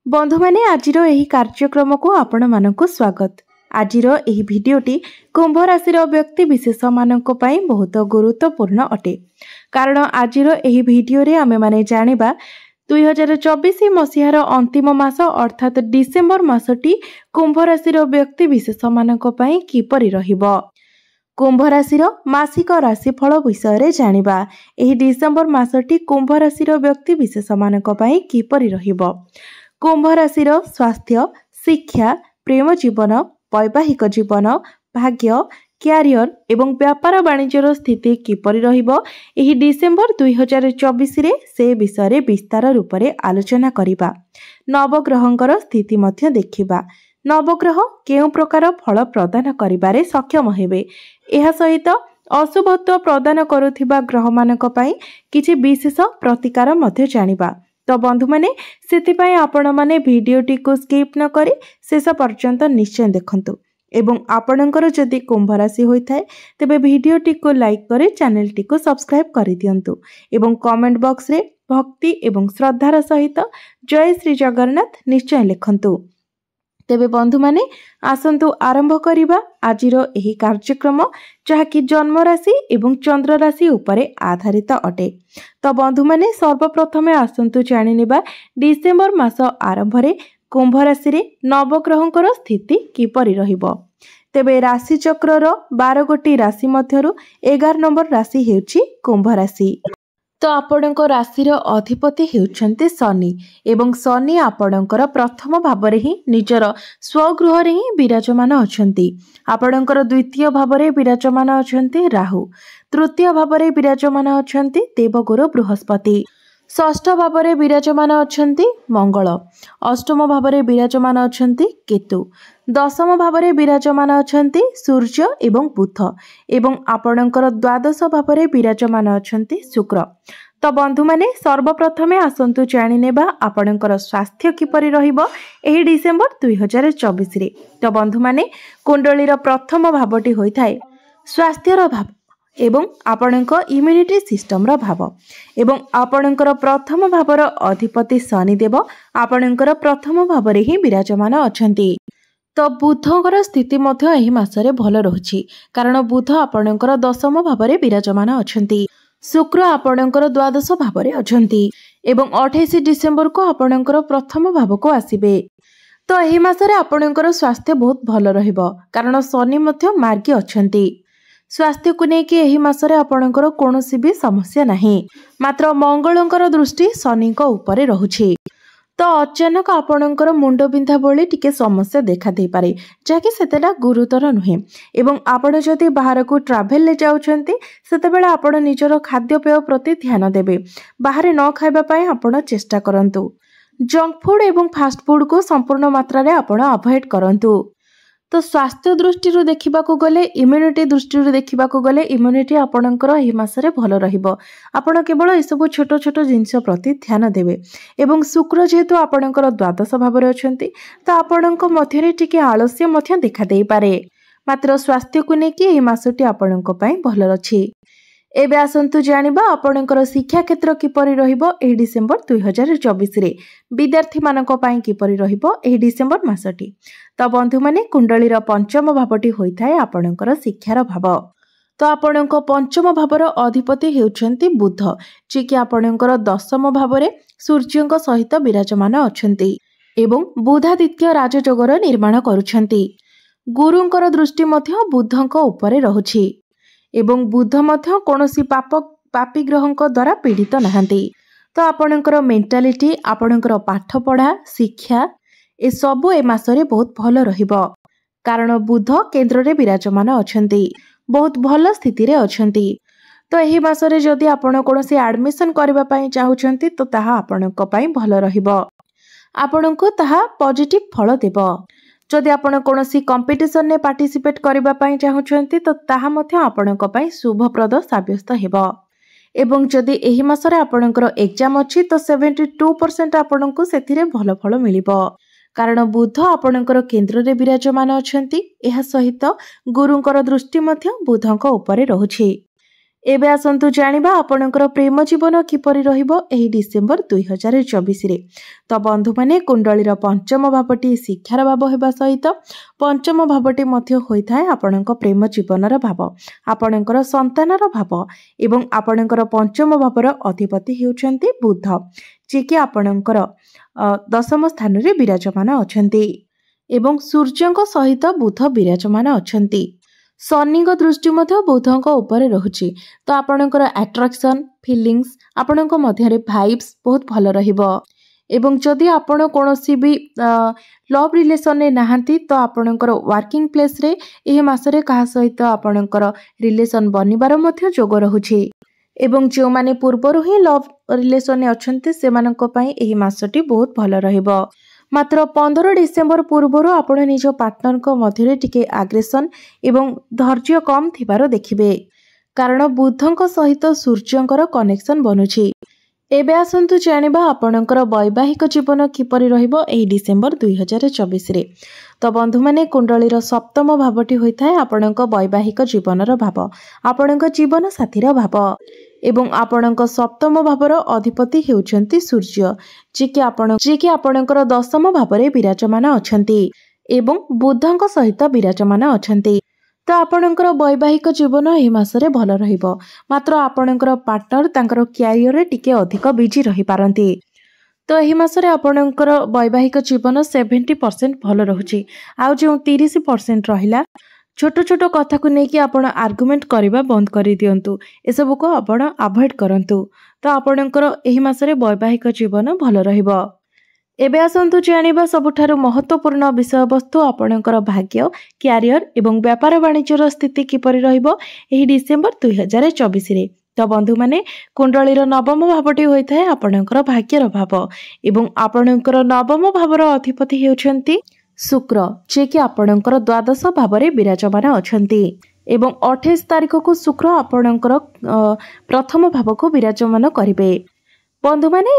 बंधु माने आजिर एही कार्यक्रम को आपण मानकु स्वागत। आजिर एही भिडियोटी कुंभ राशिर व्यक्ति विशेष मानक पई बहुत गुरुत्वपूर्ण अटे। कारण आजिर एही भिडियो रे आमे माने जानिबा 2024 मसीहार अंतिम मास अर्थात डिसेम्बर मासटी कुंभ राशिर व्यक्ति विशेष मानक पई किपरि रहिबो। कुंभ राशिर मासिक राशिफल विषय रे जानिबा। एही डिसेम्बर मासटी कुंभ राशिर व्यक्ति विशेष मानक पई किपरि रहिबो। कुंभ राशिर स्वास्थ्य, शिक्षा, प्रेम जीवन, वैवाहिक जीवन, भाग्य, क्यारियर एवं व्यापार वाणिज्यर स्थिति किपरि रहिबो एही डिसेम्बर 2024 रे से विषय रे विस्तार रूप रे आलोचना करिबा। नवग्रहंकर स्थिति मध्य देखिबा। नवग्रह केउ प्रकार फल प्रदान करिबारे सक्षम हेबे। एहा सहित अशुभत्व प्रदान करुथिबा ग्रह मानक पई किछि विशेष प्रतिकार मध्य जानिबा। तो बंधु माने सेतिपई आपण माने भिडियोटी को स्किप न करी शेष पर्यंत निश्चय देखंतु एवं आपणकर जदि कुंभ राशि होइथाय तेबे भिडियोटी को लाइक करे चैनल टी को सब्सक्राइब करि दियंतु एवं कमेंट बॉक्स रे भक्ति एवं श्रद्धार सहित जय श्री जगन्नाथ निश्चय लिखंतु। तेबे बंधु माने आसंतु आरंभ करिबा आजिरो एही कार्यक्रम जहाँकि जन्म राशि एवं चंद्र राशि उपरे आधारित अटे। तो बंधु माने सर्वप्रथमे आसंतु जानि नेबा डिसेम्बर मास आरंभ रे कुंभ राशि रे नवग्रहंकर स्थिति किपरि रहिबो। तेबे राशि चक्रर 12 गोटी राशि मध्यरु 11 नंबर राशि हेउची कुंभ राशि। तो आपणको राशिर अधिपति हेउछन्ते शनि एवं शनि आपणकर प्रथम भावरे ही निजर स्वगृह रे ही विराजमान अछंती। आपणकर द्वितीय भावरे विराजमान अछंती राहु, तृतीय भावरे विराजमान अछंती देवगुरु बृहस्पति, षष्ठ भावरे विराजमान अछंती मंगल, अष्टम भावरे विराजमान अछंती केतु, दशम भावरे विराजमान अछंती सूर्य एवं बुध एवं आपणकर द्वादश भावरे विराजमान अछंती शुक्र। तो बंधु माने सर्वप्रथमे आसंतु जानि नेबा आपणकर स्वास्थ्य किपरि रहिबो एही डिसेम्बर 2024 रे। तो बंधु माने कुंडलीर प्रथम भावटी होइथाय स्वास्थ्यर भाव एवं आपणक इम्यूनिटी सिस्टम रो भाव एवं आपणकर प्रथम भावर अधिपति शनिदेव आपणकर प्रथम भावरे ही विराजमान अछंती। तो बुधंकर स्थिति मध्य एही मासरे भल रहुछि कारण बुध आपणकर दशम भावरे विराजमान अछंती, शुक्र आपणकर द्वादश भावरे अछंती एवं 28 डिसेम्बर को आपणकर प्रथम भाव को आसीबे। तो एही मासरे आपणकर स्वास्थ्य बहुत भल रहिबो कारण शनि मध्य मार्गी अछंती। स्वास्थ्य को लेकिन एही मासरे आपणकर कोनोसी भी समस्या नहीं, मात्र मंगलंकर दृष्टि शनि उपरे रहुछि। तो अचानक आपणकर मुंड बिंधा बोली टिके समस्या देखा दे पारे जाकि सेतेला गुरुतर नुहे एवं आपण जदि बाहर को ट्रैवल ले जाउछंती सेतेबेला आपण निजर खाद्यपेय प्रति ध्यान देबे। बाहर न खाइबा पई आपण चेष्टा करंतु। जंक फूड एवं फास्ट फूड को संपूर्ण मात्रा रे आपण अवॉइड करंतु। तो स्वास्थ्य दृष्टि देखा गले इम्यूनिटी दृष्टि देखा गले इम्यूनिटी आपणकर एही मासरे भल रहिबो। आपण केवल ए सब छोट छोट जिनस प्रति ध्यान देबे एवं शुक्र जेहेतु आपणकर द्वादश भावरे अछंती तो आपणक मध्यरे टिके आलस्य मध्य देखा देई पारे, मात्र स्वास्थ्य को लेकिन एही मासटी आपणक पई भल अछि। एबे आसंतु जानिबा आपणकर शिक्षा क्षेत्र किपरि रहिबो एही डिसेम्बर 2024 रे विद्यार्थी मानक पई किपरि रहिबो एही डिसेम्बर मासटी। तो बंधु माने कुंडलीर पंचम भावटी होइथाय आपणकर शिक्षार भाव। तो आपणक पंचम भावर अधिपति हेउछन्ती बुध जे कि आपणकर दशम भावरे सूर्यଙ୍କ सहित विराजमान अछन्ती एवं बुधादित्य राजयोगर निर्माण करूछन्ती। गुरुଙ୍କର दृष्टि मध्य बुधଙ୍କ उपरे रहुछि एवं बुध मध्य कोनोसी पापी ग्रहଙ୍କ द्वारा पीड़ित नहांती। तो आपणकर मेंटालिटी आपणकर पाठ पढ़ा शिक्षा ए सबु ए मासरे बहुत भल रहिबो कारण बुध केंद्र रे विराजमान अछंती, बहुत भल स्थिति रे अछंती। तो एही मासरे जदि आपण कोनोसी एडमिशन करबा पई चाहुचंती तो ताहा आपणक पई भल रहिबो, आपणको ताहा पॉजिटिव फल देबो। जदि आपण कोनोसी कंपटीशन ने पार्टिसिपेट करबा पई चाहुचंती तो ताहा मध्य आपणक पई शुभप्रद साब्यस्त हेबो एवं जदि एही मासरे आपणकर एग्जाम अछि तो 72% आपणको सेथिरे भल फल मिलिबो कारण बुध आपणकर केंद्र रे विराजमान अछंती। एहा सहित गुरुଙ୍କର दृष्टि मध्य बुधଙ୍କ उपरे रहुछि एबे आसंतु जानिबा आपणकर प्रेम जीवन किपरि रहिबो एही डिसेम्बर 2024 रे। तो बंधु माने कुंडलीर पंचम भावटी शिक्षार भाव हेबा सहित पंचम भावटी मध्य होइथाय आपणक प्रेम जीवनर भाव, आपणकर संतानर भाव एवं आपणकर पंचम भावर अधिपति हेउछन्ति बुध, जे कि आपणकर दशम स्थान रे विराजमान अछन्ति एवं सूर्यଙ୍କ सहित बुध विराजमान अछन्ति। शनिଙ୍କ दृष्टि मध्य बुधଙ୍କ उपरे रहुछि, तो आपणकर अट्रैक्शन फीलिंग्स आपणଙ୍କ मध्यरे भाइब्स बहुत भल रहिबो एवं जदि आपण कोनोसी भी लव रिलेशन ने नाहंती तो आपणकर वर्किंग प्लेस रे एही मासरे कहा सहित आपणकर रिलेशन बनिबार मध्य जोग रहुछि एवं जो माने पूर्वरु ही लव रिलेशन ने अछन्ते सेमानक पई एही मासटी बहुत भल रहिबो। मात्र 15 डिसेम्बर पूर्वर आपण निज पार्टनर मध्य टिके आग्रेसन एवं धैर्य कम थिबार देखिबे, कारण बुधଙ୍କ सहित सूर्यଙ୍କର कनेक्शन बनुछि। एबे आसंतु जानिबा आपणकर वैवाहिक जीवन किपरि रहिबो एही डिसेम्बर 2024 रे। तो बंधु माने कुंडलीर सप्तम भावटी होइथाय आपणक वैवाहिक जीवनर भाव, आपणक जीवन साथीर भाव एवं आपणक सप्तम भावर अधिपति हेउछन्ति सूर्य, जे कि आपणकर दशम भावरे विराजमान अछन्ति एवं बुधଙ୍କ सहित विराजमान अछन्ति। तो आपणकर वैवाहिक जीवन एही मासरे भल रहिबो, मात्र आपणकर पार्टनर तांकर क्यारियर रे टिके अधिक बिजी रहि पारंती। तो एही मासरे आपणकर वैवाहिक जीवन 70% भल रहुछि, आउ जो 30% रहिला छोट छोट कथा को लेकिन आपण आर्गुमेंट करबा बंद करि दियंतु, एसबु को आपण अवॉइड करंतु। तो आपणकर एही मासरे वैवाहिक जीवन भल रहिबो। एबे आसंतु जानिबा सबुठारु महत्वपूर्ण विषय वस्तु आपणकर भाग्य, क्यारियर एवं व्यापार वाणिज्यर स्थिति किपरि रहिबो एही डिसेम्बर 2024 रे। तो बंधु माने कुंडलीर नवम भावटी होइथाय आपणकर भाग्यर भाव एवं आपणकर नवम भावर अधिपति हेउछन्ति शुक्र, जे कि आपणकर द्वादश भावरे विराजमान अछन्ति एवं 28 तारिख को शुक्र आपणकर प्रथम भाव को विराजमान करिवे। बंधु माने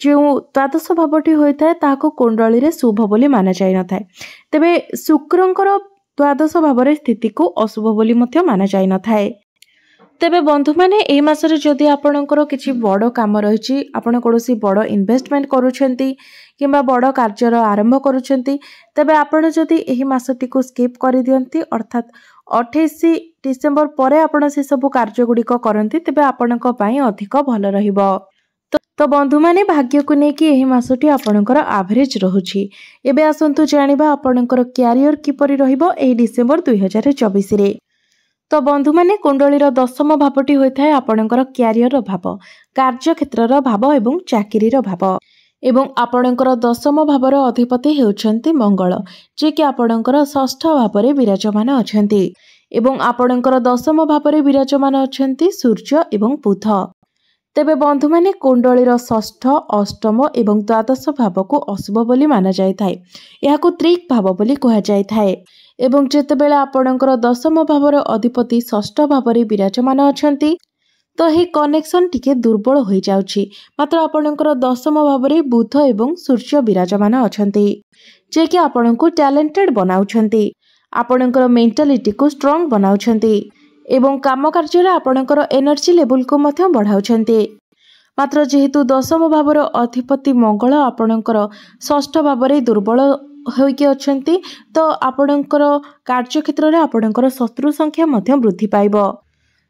जो द्वादश भावटी होइथाय ताको कुंडली रे शुभ बोली माना जाय नथाय, तबे शुक्रंकर द्वादश भावरे स्थिति को अशुभ बोली मध्य माना जाय नथाय। तेबे बंधु माने एई मासरे जदि आपणकर किछि बड़ काम रहिछि, आपण कोनोसी बड़ इन्वेस्टमेंट करूछन्ती किंबा बड़ कार्यर आरंभ करूछन्ती, तबे आपण जदि एही मासटी को स्किप करि दियंती अर्थात 28 डिसेम्बर परे आपण से सब कार्य गुडिक करंती, तबे आपणक पई अधिक भल रहिबो। तो बंधु माने भाग्य को नेकी एही मासटी आपणकर एवरेज रहुछि। एबे आसंतु जानिबा आपणकर क्यारियर किपरि रहिबो एही डिसेम्बर 2024 रे। तो बंधु माने कुंडलीर दशम भावटी होइथाय आपणकर क्यारियर भाव, कार्य क्षेत्रर भाव एवं चाकिरीर भाव एवं आपणकर दशम भावर अधिपति हेउछन्ति मंगल, जे कि आपणकर षष्ठ भावरे विराजमान अछन्ति एवं आपणकर दशम भावरे विराजमान अछन्ति सूर्य एवं बुध। तेबे बंधु माने कुंडलीर षष्ठ, अष्टम एवं द्वादश भाव को अशुभ बोली माना जायथाय, याको त्रिक भाव बोली कहा जायथाय एवं जेतेबेले आपणकर दशम भावर अधिपति षष्ठ भावरे विराजमान अछन्ति तो हे कनेक्शन टिके दुर्बल हो जाउछि, मात्र आपणकर दशम भावरे बुध एवं सूर्य विराजमान अछन्ति, जे कि आपणको टैलेंटेड बनाउछन्ति, आपणकर मेंटालिटी को स्ट्रांग बनाउछन्ति एवं काम कार्य रे आपणकर एनर्जी लेवल को मध्य बढ़ाउछन्ति। मात्र जेहेतु दशम भावर अधिपति मंगल आपणकर षष्ठ भावरे दुर्बल होइके अछन्ति, तो आपणकर कार्य क्षेत्र रे आपणकर शत्रु संख्या मध्य वृद्धि पाइबो।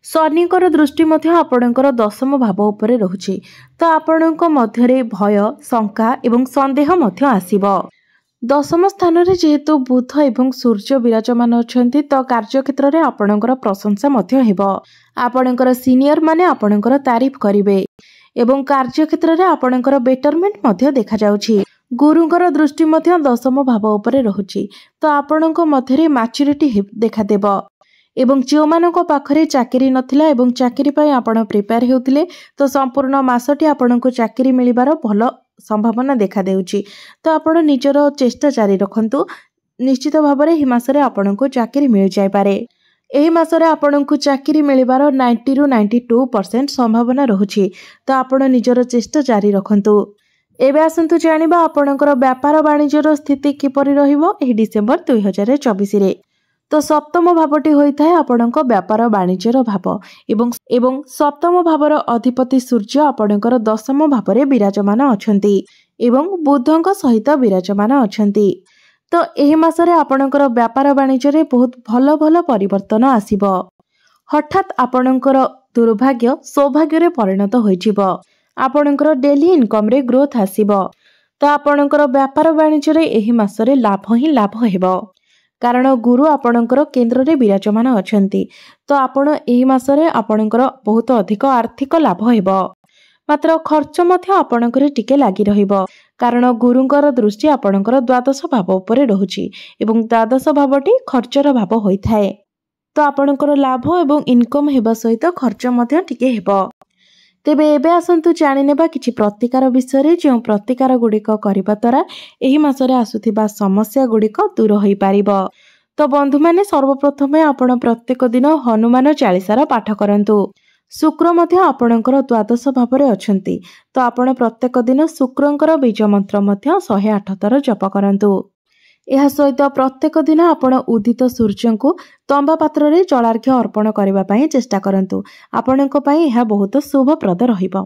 शनिकर दृष्टि मध्य आपणकर दशम भाव उपरे रहुछि, तो आपणक मध्यरे भय, शंका एवं संदेह मध्य आसीबो। दशम स्थान रे जेहेतु बुध एवं सूर्य विराजमान अछन्ति, तो कार्य क्षेत्र रे आपणकर प्रशंसा मध्य हेबो। आपणकर सीनियर माने आपणकर तारीफ करिवे एवं कार्य क्षेत्र रे आपणकर बेटरमेंट मध्य देखा जाउछि। गुरुंकर दृष्टि मध्य दशम भाव उपरे रहुछि, तो आपणक मध्यरे मैच्योरिटी देखा देबो एवं जो मानक पाखरे चाकरी नथिला एवं चाकरी पय आपण प्रिपेयर हेउथिले, तो संपूर्ण मासटी आपणको चाकरी मिलिबार भल संभावना देखा देउछि। तो आपण निजर चेष्टा जारी रखंतु, निश्चित भाबरे हि मासरे आपणको चाकरी मिल जाय पारे। एही मासरे आपणको चाकरी मिलिबार 90 रु 92% संभावना रहुछि, तो आपण निजर चेष्टा जारी रखंतु। एबे आसंतु जानिबा आपणकर व्यापार वाणिज्यर स्थिति किपरि रहिबो एही डिसेम्बर 2024 रे। तो सप्तम भावटी होइथाय आपणक व्यापार वाणिज्यर भाव एवं सप्तम भावर अधिपति सूर्य आपणकर दशम भावरे विराजमान अछंती एवं बुधंक सहित विराजमान अछंती। तो एही मासरे आपणकर व्यापार वाणिज्य बहुत भल भल परिवर्तन आसिबो। हठात आपणकर दुर्भाग्य सौभाग्य रे परिणत होइजिब। आपणकर डेली इनकम रे ग्रोथ आसिबो। तो आपणकर व्यापार वाणिज्य एही मासरे लाभ ही लाभ हेबो, कारण गुरु आपणकर केंद्र रे विराजमान अछंती। तो आपण एही मासरे आपणकर बहुत अधिक आर्थिक लाभ हेबो। मात्र खर्च मध्य आपणकर टिके लागि रहिबो, कारण गुरुंकर दृष्टि आपणकर द्वादश भाव उपरे रहुची एवं द्वादश भावटी खर्चर भाव होइथाय। तो आपणकर लाभ एवं इनकम हेबा सहित खर्च मध्य टिके हेबो। तेबे एबे आसंतु जानिनेबा किछि प्रतिकार विषय जो प्रतिकार गुड़िक करबा द्वारा एही मासरे आसुथिबा समस्या गुड़िक दूर होई पारिबो। तो बंधु माने सर्वप्रथमे आपण प्रत्येक दिन हनुमान चालीसार पाठ करंतु। शुक्र मध्य आपणकर द्वादश भावरे अछंती, तो आपण प्रत्येक दिन शुक्रंकर बीज मंत्र मध्य 108 थर जप करंतु। यह सहित प्रत्येक दिन आपण उदित सूर्य को तंबा पात्र रे जलार्घ्य अर्पण करबा पई चेष्टा करंतु। आपणक पई यह बहुत शुभप्रद रहिबो।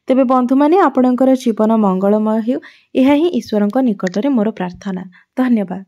तेबे बंधु माने आपणकर जीवन मंगलमय हो, यह ही ईश्वरक निकटरे मोर प्रार्थना। धन्यवाद।